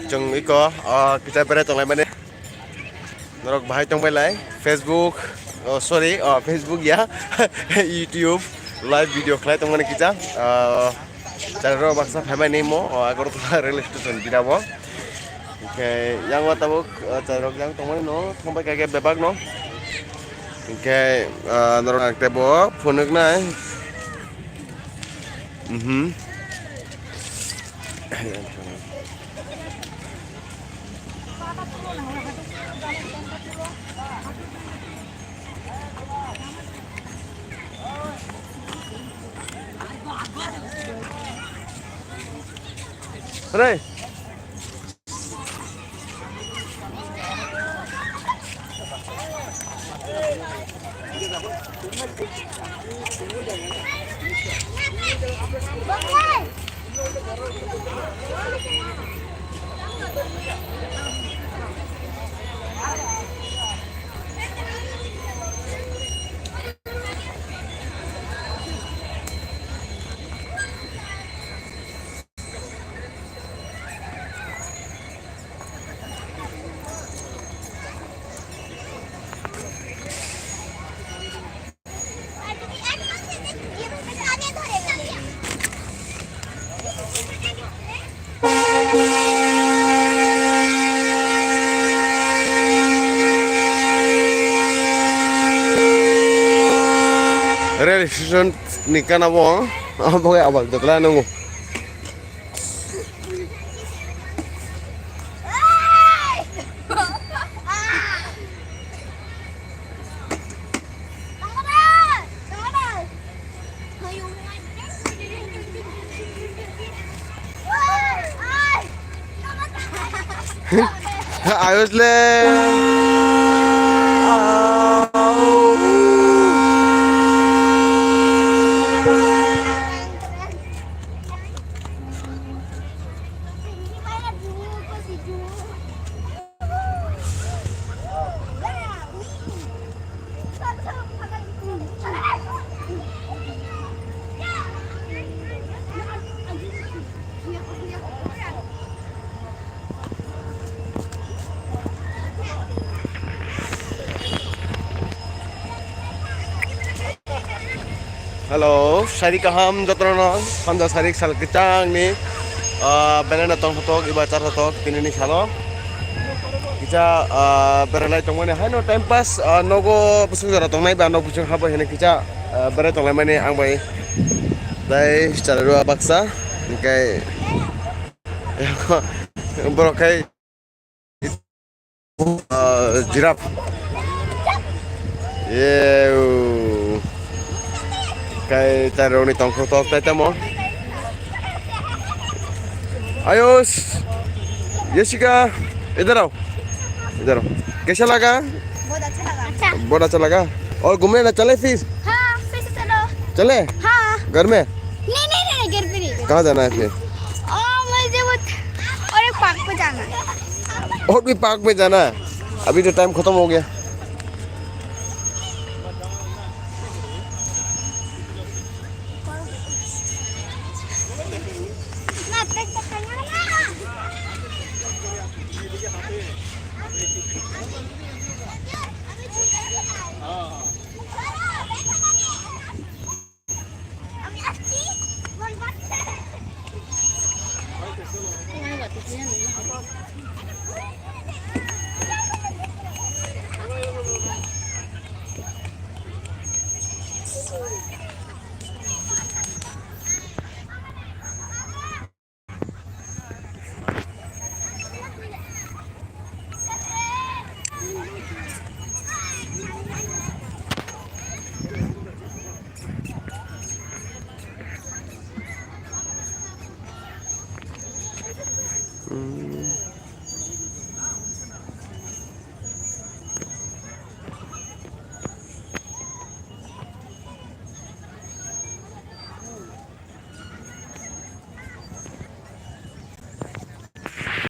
chung iko kita berai tonglai mane norok bahai tongbai lai Facebook sorry Facebook ya YouTube live video khlai tongmani kita channel baksa phaimai nimo Agartala rail station bidabo ke yang watabuk channel yang tongmani no thongbai kage bebak no ke norok tebo phonuk nai Ray. Rail station ni kan abo pakai abal datla nunggu ayos le Halo, sari kaham jotrono, hamda sari sal kecang ni, banana tong hotok, iba car hotok, kini ni salo. Kita berlai tong mana? Hai no time pass, nogo pusing jara tong mai ba no pusing haba hene kita berai tong lai mana ang bai. Dai secara dua baksa, kai borokai jirap. Kayak cara ni tongkrong tok tadi mo. Ayos, Jessica, इधर आओ, इधर आओ. कैसा लगा? बहुत अच्छा लगा. बहुत अच्छा लगा. और घूमने ना चले फिर? हाँ, फिर से चलो. चले? हाँ. घर में? नहीं, घर पे नहीं. कहाँ जाना है फिर? मुझे और एक पार्क पे जाना है. और भी पार्क में जाना है? अभी तो टाइम खत्म हो गया.